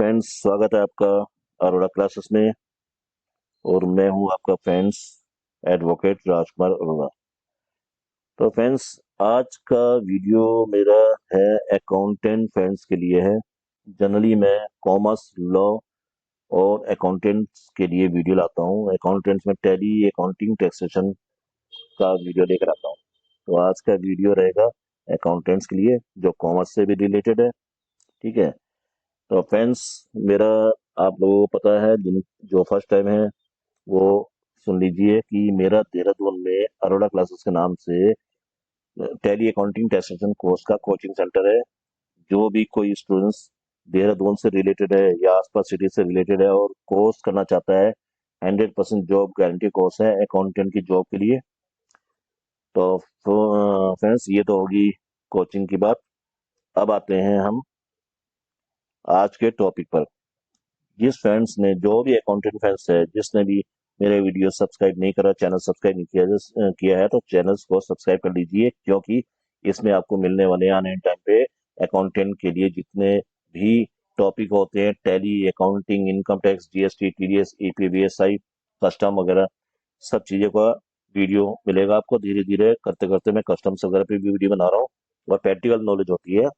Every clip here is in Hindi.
फ्रेंड्स, स्वागत है आपका अरोड़ा क्लासेस में। और मैं हूं आपका फ्रेंड्स एडवोकेट राजकुमार अरोड़ा। तो फ्रेंड्स, आज का वीडियो मेरा है अकाउंटेंट फ्रेंड्स के लिए है। जनरली मैं कॉमर्स लॉ और अकाउंटेंट्स के लिए वीडियो लाता हूं। अकाउंटेंट्स में टैली, अकाउंटिंग, टैक्सेशन का वीडियो लेकर आता हूं। तो आज का वीडियो रहेगा अकाउंटेंट्स के लिए जो कॉमर्स से भी रिलेटेड है। ठीक है। तो फ्रेंड्स, मेरा आप लोगों को पता है, जिन जो फर्स्ट टाइम है वो सुन लीजिए कि मेरा देहरादून में अरोड़ा क्लासेस के नाम से टैली अकाउंटिंग टैक्सेशन कोर्स का कोचिंग सेंटर है। जो भी कोई स्टूडेंट्स देहरादून से रिलेटेड है या आसपास सिटी से रिलेटेड है और कोर्स करना चाहता है, 100% जॉब गारंटी कोर्स है अकाउंटेंट की जॉब के लिए। तो फ्रेंड्स, ये तो होगी कोचिंग की बात। अब आते हैं हम आज के टॉपिक पर। जिस फ्रेंड्स ने, जो भी अकाउंटेंट फ्रेंड्स है, जिसने भी मेरे वीडियो सब्सक्राइब नहीं करा, चैनल सब्सक्राइब नहीं किया है, तो चैनल को सब्सक्राइब कर लीजिए, क्योंकि इसमें आपको मिलने वाले आने टाइम पे अकाउंटेंट के लिए जितने भी टॉपिक होते हैं, Tally, accounting, income tax, GST, TDS, ईपीवीएसआई, कस्टम वगैरह, सब चीज़ों का वीडियो मिलेगा आपको। धीरे धीरे करते करते मैं कस्टम्स वगैरह पे भी वीडियो बना रहा हूँ और प्रैक्टिकल नॉलेज होती है।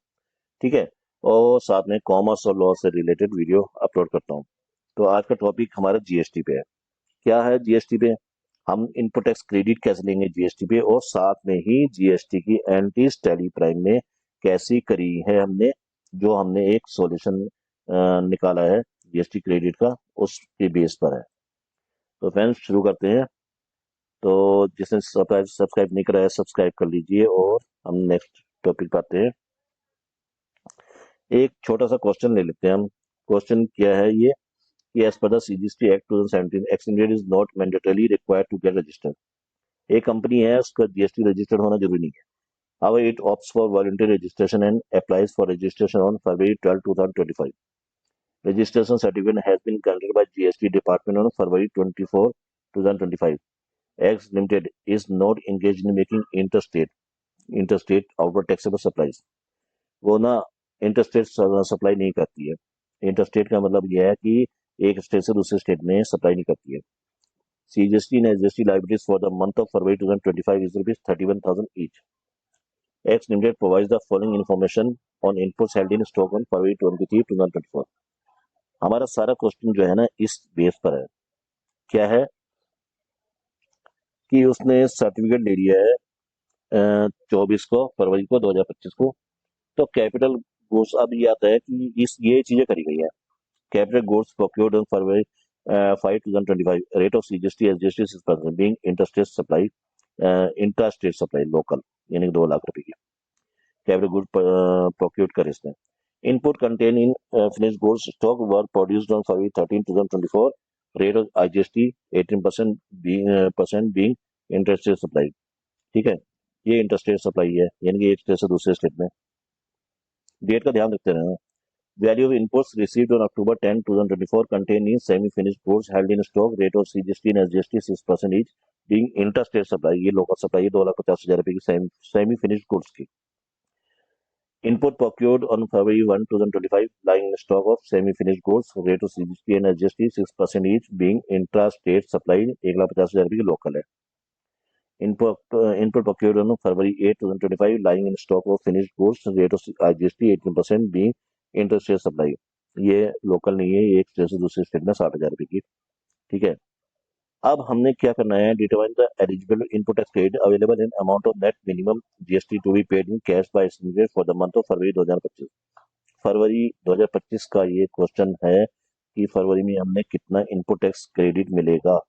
ठीक है। और साथ में कॉमर्स और लॉ से रिलेटेड वीडियो अपलोड करता हूँ। तो आज का टॉपिक हमारा जीएसटी पे है। क्या है जीएसटी पे? हम इनपुट टैक्स क्रेडिट कैसे लेंगे जीएसटी पे, और साथ में ही जीएसटी की एंटी टैली प्राइम में कैसी करी है हमने, जो हमने एक सॉल्यूशन निकाला है जीएसटी क्रेडिट का, उसके बेस पर है। तो फ्रेंड्स, शुरू करते हैं। तो जिसने सब्सक्राइब नहीं करा है, सब्सक्राइब कर लीजिए और हम नेक्स्ट टॉपिक पे आते हैं। एक छोटा सा क्वेश्चन ले लेते हैं हम। क्वेश्चन क्या है ये कि as per the CGST act 2017 extended is not mandatory required to get registered. एक कंपनी है, उसका जीएसटी रजिस्टर्ड होना जरूरी नहीं है। However, it opts for voluntary registration and applies for registration on February 12, 2025. Registration certificate has been granted by GST Department on February 24, 2025. X Limited is not engaged in making interstate outward taxable supplies. वो ना इंटरस्टेट सप्लाई नहीं करती है। इंटरस्टेट का मतलब यह है कि एक स्टेट से दूसरे स्टेट में सप्लाई नहीं करती है। CGST and SGST liabilities for the month of February 2025 is rupees 31,000 each. X Limited provides the following information on inputs held in stock on February 23, 2024. हमारा सारा क्वेश्चन जो है ना इस बेस पर है। क्या है कि उसने सर्टिफिकेट ले लिया है 24 को फरवरी को 2025 को। तो कैपिटल गुड्स, अब ये आता है कि ये चीजें करी गई है। Capital goods procured on February 5, 2025, rate of CGST SGST 6%, being intrastate supply local, यानी 2 लाख रुपए की कैपिटल गुड प्रोक्योर्ड करे इसने। Input contain in finish goods stock were produced on February 13, 2024, rate of IGST 18% being interstate supply. ठीक है। ये इंटरस्टेट सप्लाई है, यानी कि एक स्टेट से दूसरे स्टेट में। डेट का ध्यान रखते रहना। Value of inputs received on October 10, 2024 contain in semi-finished goods held in stock, rate of CGST and SGST 6% each, being interstate supply, ये लोकल सप्लाई, 2,50,000 रुपए की सेमी फिनिश्ड गुड्स की। Input procured on February 1, 2025, lying in stock of semi-finished goods, rate of CGST and SGST 6% each, being intrastate supply, 1,50,000 रुपए की लोकल है। Input procured on February 8, 2025, lying in stock of finished goods, rate of IGST 18%, being interstate supply, ये लोकल नहीं है, ये एक स्टेट से दूसरे स्टेट में 60,000 रुपए की। ठीक है। अब हमने क्या करना है, determine the eligible input tax credit available in amount of net minimum GST to be paid in cash by for the month of February 2025। फरवरी 2025 का ये क्वेश्चन है कि फरवरी में हमने कितना इनपुट टैक्स क्रेडिट मिलेगा।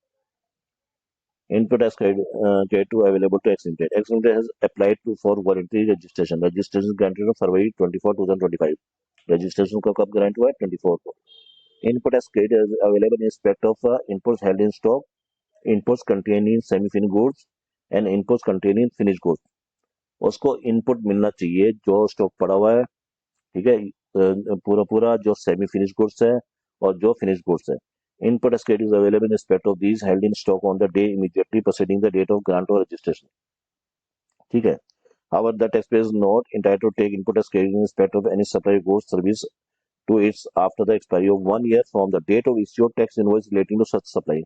Input tax credit to available to X Limited. X Limited has applied for voluntary registration. Registration granted on February 24, 2025. Registration का कब grant हुआ है? 24 को। Input tax credit is available in respect of inputs held in stock, inputs containing semi-finished goods and inputs containing finished goods. उसको इनपुट मिलना चाहिए जो स्टॉक पड़ा हुआ है। ठीक है। पूरा पूरा जो सेमी फिनिश गुड्स है और जो फिनिश गुड्स है। Input tax credit is available in respect of these held in stock on the day immediately preceding the date of grant or registration. ठीक है। However, the taxpayer is not entitled to take input tax credit in respect of any supply goods service to its after the expiry of 1 year from the date of issue of tax invoice relating to such supply।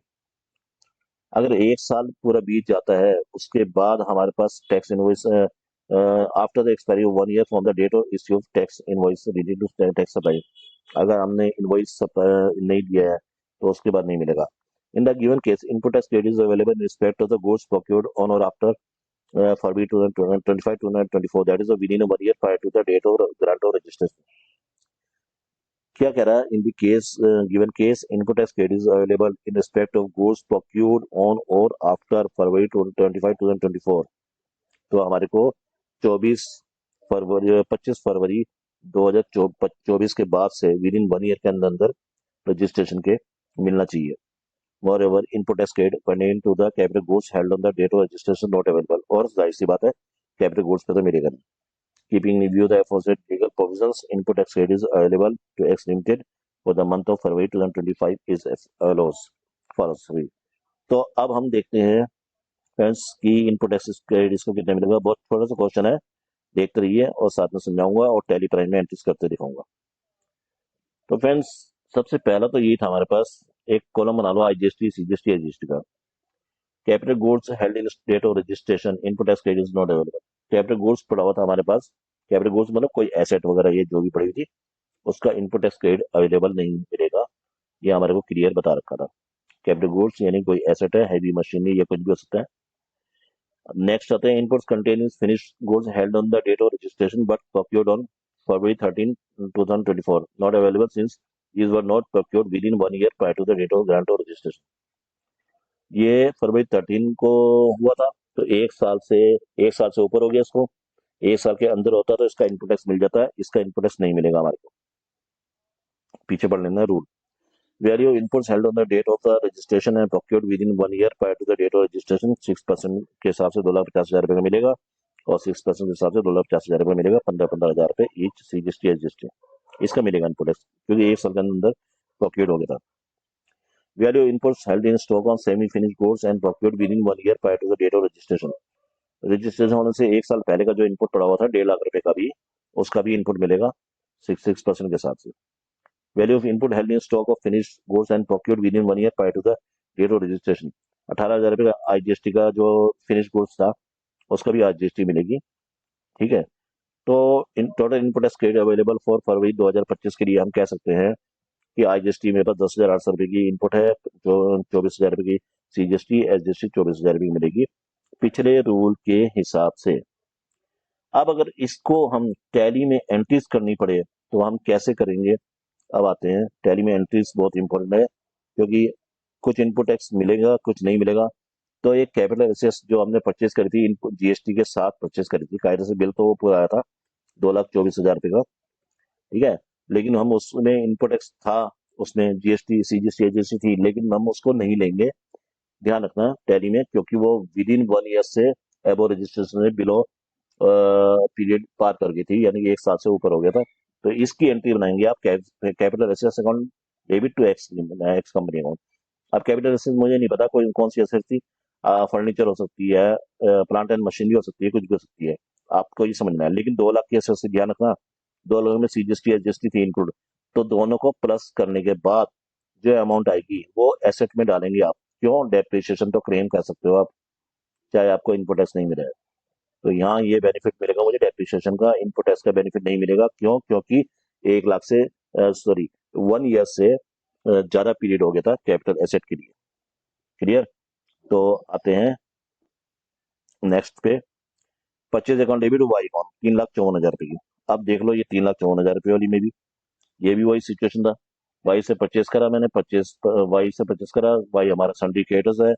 अगर 1 साल पूरा बीत जाता है उसके बाद हमारे पास tax invoice after the expiry of 1 year from the date of issue of tax invoice related to tax supply, अगर हमने इनवॉइस नहीं दिया है तो उसके बाद नहीं मिलेगा। In the given case input tax credit is available in respect of the goods procured on और after February 2025 to 2024, that is within 1 year prior to the date of grant of registration। क्या कह रहा है, in the case given case input tax credit is available in respect of goods procured on और आफ्टर फरवरी 2025 2024, तो हमारे को 25 फरवरी 2024 के बाद से विद इन 1 ईयर के अंदर रजिस्ट्रेशन के मिलना चाहिए। Moreover, input tax credit pertaining to the capital goods held on the date of registration not available, और जाहिर सी बात है कैपिटल गुड्स पे तो मिलेगा नहीं। Keeping in view the aforesaid legal provisions, input tax credit is available to X Limited for the month of February 2025 is as follows for us। तो अब हम देखते हैं फ्रेंड्स कि इनपुट टैक्स क्रेडिट इसको कितना मिलेगा। बहुत थोड़ा सा क्वेश्चन है, देखते रहिए और साथ में समझाऊंगा और टैली प्राइस में एंट्रीज करते दिखाऊंगा। तो फ्रेंड्स सबसे पहला तो ये था हमारे पास, एक कॉलम बना लो IGST CGST SGST का। Capital goods held in date of registration input tax credit is not available. Capital goods पड़ा हुआ था हमारे पास, कैपिटल गुड्स मतलब कोई एसेट वगैरह ये जो भी पड़ी हुई थी उसका इनपुट टैक्स क्रेडिट अवेलेबल नहीं मिलेगा, ये हमारे को क्लियर बता रखा था। कैपिटल गुड्स यानी कोई एसेट है, हैवी मशीनरी या कुछ भी हो सकता है। नेक्स्ट आते हैं inputs containing finished goods held on the date of registration but procured on February 13, 2024 not available since these were not procured within 1 year prior to the date of grant or registration। ये फरवरी 13 को हुआ था, तो 1 साल से ऊपर हो गया इसको, 1 साल के अंदर होता तो इसका इनपुट टैक्स मिल जाता है, इसका इनपुट टैक्स नहीं मिलेगा हमारे को। पीछे पढ़ लेना rule. Value inputs held on the date of the registration and procured within 1 year prior to the date of registration 6% के हिसाब से 2,50,000 रुपए का मिलेगा और 6% के हिसाब से 2,50,000 रुपए मिलेगा, 15,000 रुपए ईच CGST SGST इसका मिलेगा इनपुट टैक्स, क्योंकि 1 साल के अंदर प्रोक्योर्ड हो गया था। Value inputs held in stock on semi finished goods and procured within 1 year prior to the date of registration. Registration होने से 1 साल पहले का जो इनपुट पड़ा हुआ था 1.5 लाख रुपए का भी, उसका भी इनपुट मिलेगा 6% के हिसाब से। Value of input held in stock of finished goods and procured within 1 year prior to the date of registration, 18,000 रुपए का IGST का जो फिनिश्ड गुड्स था उसका भी IGST मिलेगी। ठीक है, तो in total input tax credit available for February 2025 के लिए हम कह सकते हैं कि IGST मेरे पास 10,800 रुपए की इनपुट है, जो 24,000 रुपए की CGST SGST 24,000 रुपए की मिलेगी पिछले रूल के हिसाब से। अब अगर इसको हम टैली में एंट्रीज करनी पड़े तो हम कैसे करेंगे, अब आते हैं। टैली में एंट्रीज बहुत इंपॉर्टेंट है क्योंकि कुछ इनपुट टैक्स मिलेगा कुछ नहीं मिलेगा। तो एक कैपिटल एसेट्स जो हमने परचेज करी थी इनपुट GST के साथ परचेज करी थी, कायदे से बिल तो वो पूरा आया था 2,24,000 रुपए का, ठीक है, लेकिन हम उसमें इनपुट टैक्स था, उसमें GST CGST SGST थी, लेकिन हम उसको नहीं लेंगे, ध्यान रखना टैली में, क्योंकि वो विद इन 1 ईयर से एबो रजिस्ट्रेशन में बिलो पीरियड पार कर गई थी, यानी कि 1 साल से ऊपर हो गया था। तो इसकी एंट्री बनाएंगे आप capital assets account debit to X company account. अब कैपिटल एसेट्स मुझे नहीं पता कोई कौन सी एसेट थी, फर्नीचर हो सकती है, प्लांट एंड मशीनरी हो सकती है, कुछ भी हो सकती है, आपको ये समझना है। लेकिन 2 लाख की एसेट से ध्यान रखना, 2 लाख में CGST SGST थी इंक्लूड, तो दोनों को प्लस करने के बाद जो अमाउंट आएगी वो एसेट में डालेंगे आप। क्यों, डेप्रिसिएशन तो क्लेम कर सकते हो आप, चाहे आपको इनपुट टैक्स नहीं मिले। तो यहाँ ये बेनिफिट मिलेगा मुझे, डेप्रिसिएशन का, इनपुट टैक्स का बेनिफिट नहीं मिलेगा। क्यों, क्योंकि 1 लाख से 1 ईयर से ज्यादा पीरियड हो गया था कैपिटल एसेट के लिए। क्लियर। तो आते हैं नेक्स्ट पे, purchase account debit Y account 3,54,000 रुपए की। अब देख लो ये 3,54,000 रुपए वाली में भी ये भी वही सिचुएशन था, वाई से परचेज करा मैंने, वाई से परचेज करा, वाई हमारा सिंडिकेटर्स है,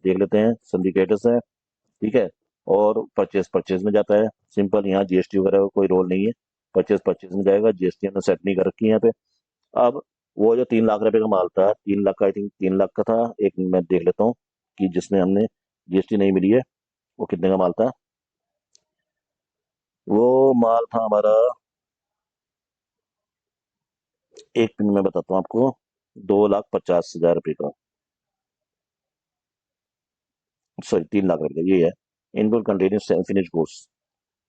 देख लेते हैं सिंडिकेटर्स है, ठीक है, और परचेज में जाता है, सिंपल, यहाँ GST वगैरह का कोई रोल नहीं है, परचेज में जाएगा, GST हमने सेट नहीं कर रखी है यहाँ पे। अब वो जो 3 लाख रुपए का माल था, 3 लाख का, आई थिंक 3 लाख का था, एक मैं देख लेता हूँ कि जिसमें हमने GST नहीं मिली है वो कितने का माल था। वो माल था हमारा, एक मिनट में बताता हूँ आपको, 2,50,000 रुपए का, सॉरी 3 लाख रुपए का, ये है इनपुट कंटेनिंग फिनिश गुड्स।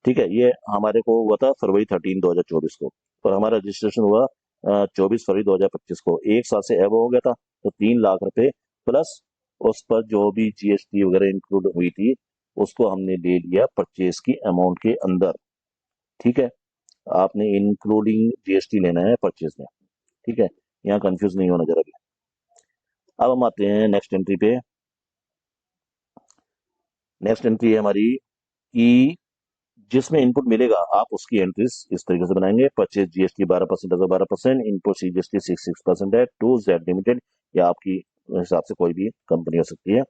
ठीक है, ये हमारे को हुआ था फरवरी 13, 2024 को, और हमारा रजिस्ट्रेशन हुआ 24 फरवरी 2025 को 1 साल से एब हो गया था, तो 3 लाख रुपए प्लस उस पर जो भी जीएसटी वगैरह इंक्लूड हुई थी उसको हमने ले लिया परचेज की अमाउंट के अंदर। ठीक है, आपने इंक्लूडिंग जीएसटी लेना है परचेज में। ठीक है, यहाँ कंफ्यूज नहीं होना जरा भी। अब हम आते हैं नेक्स्ट एंट्री पे। नेक्स्ट एंट्री है हमारी कि जिसमें इनपुट मिलेगा आप उसकी एंट्रीज इस तरीके से बनाएंगे। परचेज जीएसटी 12% 12%, इनपुट सीजीएसटी 6% है टू जेड लिमिटेड, या आपकी हिसाब से कोई भी कंपनी हो सकती है।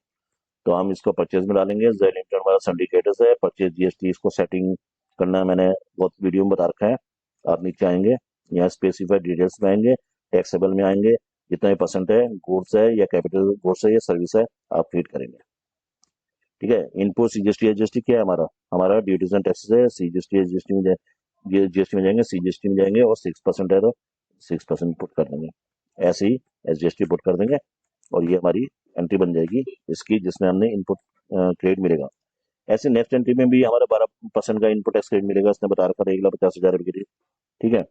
तो हम इसको परचेज में डालेंगे। जेड लिमिटेड हमारा सिंडिकेटर्स है। परचेज जीएसटी इसको सेटिंग करना है, मैंने बहुत वीडियो में बता रखा है। आप नीचे आएंगे, यहाँ स्पेसिफाइड डिटेल्स में आएंगे, टैक्सेबल में आएंगे, जितना भी परसेंट है, गुड्स है या कैपिटल गुड्स है या सर्विस है, आप फीड करेंगे। ठीक है, इनपुट सीजीएसटी एसजीएसटी क्या है हमारा, हमारा ड्यूटीज एंड टैक्सेस है। सीजीएसटी एसजीएसटी में जीएसटी में जाएंगे, सीजीएसटी में जाएंगे, और 6% है तो 6% पुट कर देंगे। ऐसे ही एसजीएसटी पुट कर देंगे और ये हमारी एंट्री बन जाएगी इसकी, जिसमें हमने इनपुट क्रेडिट मिलेगा। ऐसे नेक्स्ट एंट्री में भी हमारा 12% का इनपुट टैक्स क्रेडिट मिलेगा, इसने बता रखा था 1,50,000 रुपये की। ठीक है,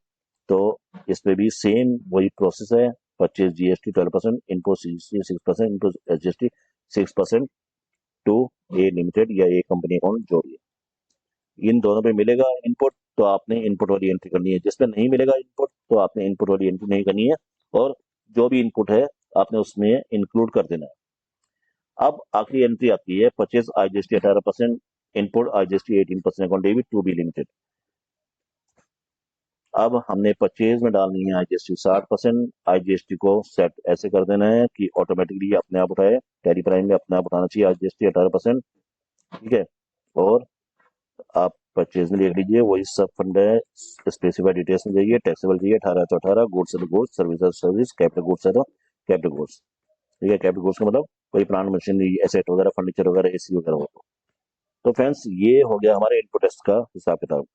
तो इस पे भी सेम वही प्रोसेस है। Purchase GST 12%, input CGST 6%, input SGST 6% to A limited या ए कंपनी अकाउंट जोड़िए। इन दोनों पे मिलेगा इनपुट तो आपने इनपुट वाली एंट्री करनी है, जिसमें नहीं मिलेगा इनपुट तो आपने इनपुट वाली एंट्री नहीं करनी है, और जो भी इनपुट है आपने उसमें इंक्लूड कर देना है। अब आखिरी एंट्री आती है purchase IGST 18%, input IGST 18% account debit to B limited. अब हमने परचेज में डालनी है आईजीएसटी 60%। आईजीएसटी को सेट ऐसे कर देना है कि ऑटोमेटिकली अपने आप उठाए, टैली प्राइम में अपने आप उठाना चाहिए आईजीएसटी 18%। ठीक है, और आप परचेज में लिख लीजिए, वही सब फंड है। स्पेसिफाइड डिटेल्स में जाइए, टैक्सेबल चाहिए 18 तो 18, गुड्स है तो गुड्स, सर्विस है सर्विस, कैपिटल गुड्स है तो कैपिटल गुड्स। ठीक है, कैपिटल गुड्स का मतलब कोई प्लांट मशीनरी एसेट वगैरह फर्नीचर वगैरह एसी वगैरह हो तो फ्रेंड्स ये हो गया हमारे इनपुट टेस्ट का हिसाब किताब।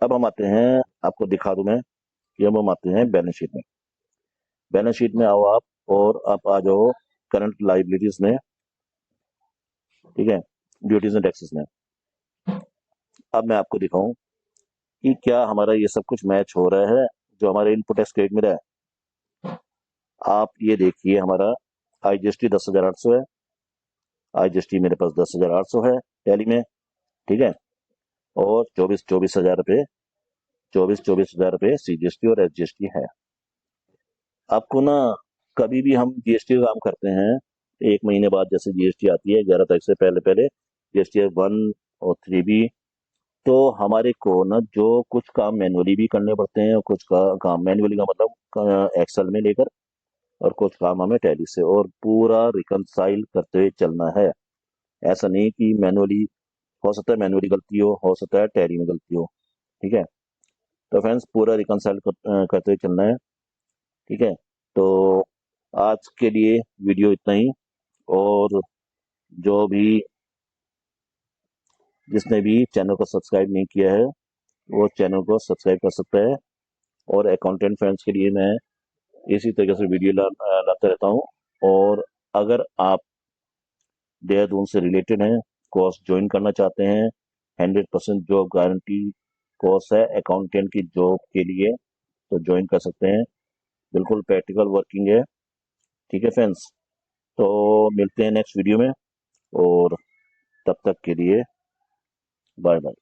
अब हम आते हैं, आपको दिखा दूं मैं कि अब हम आते हैं बैलेंस शीट में। बैलेंस शीट में आओ आप, और आप आ जाओ करंट लाइबिलिटीज में। ठीक है, ड्यूटीज एंड टैक्सेस में। अब मैं आपको दिखाऊं कि क्या हमारा ये सब कुछ मैच हो रहा है जो हमारे इनपुट टैक्स क्रेडिट मिला है। आप ये देखिए, हमारा आईजीएसटी 10,800 है। आईजीएसटी मेरे पास 10,800 है टैली में। ठीक है, और 24,000 रुपये 24,000 रुपये सीजीएसटी और एसजीएसटी है। आपको ना कभी भी हम जीएसटी का काम करते हैं, 1 महीने बाद जैसे जीएसटी आती है 11 तारीख से पहले पहले जीएसटी 1 और 3B, तो हमारे को ना जो कुछ काम मैनुअली भी करने पड़ते हैं, और कुछ काम मैनुअली का मतलब एक्सेल में लेकर, और कुछ काम हमें टैली से, और पूरा रिकंसाइल करते हुए चलना है। ऐसा नहीं कि मैनुअली, हो सकता है मैनुअली गलती हो सकता है टैली में गलती हो। ठीक है, तो फ्रेंड्स पूरा रिकंसाइल करते हुए चलना है। ठीक है, तो आज के लिए वीडियो इतना ही, और जो भी जिसने भी चैनल को सब्सक्राइब नहीं किया है वो चैनल को सब्सक्राइब कर सकता है। और अकाउंटेंट फ्रेंड्स के लिए मैं इसी तरीके से वीडियो लाता रहता हूँ। और अगर आप देहरादून से रिलेटेड हैं, कोर्स ज्वाइन करना चाहते हैं, 100% जॉब गारंटी कोर्स है अकाउंटेंट की जॉब के लिए, तो ज्वाइन कर सकते हैं। बिल्कुल प्रैक्टिकल वर्किंग है। ठीक है फ्रेंड्स, तो मिलते हैं नेक्स्ट वीडियो में, और तब तक के लिए बाय बाय।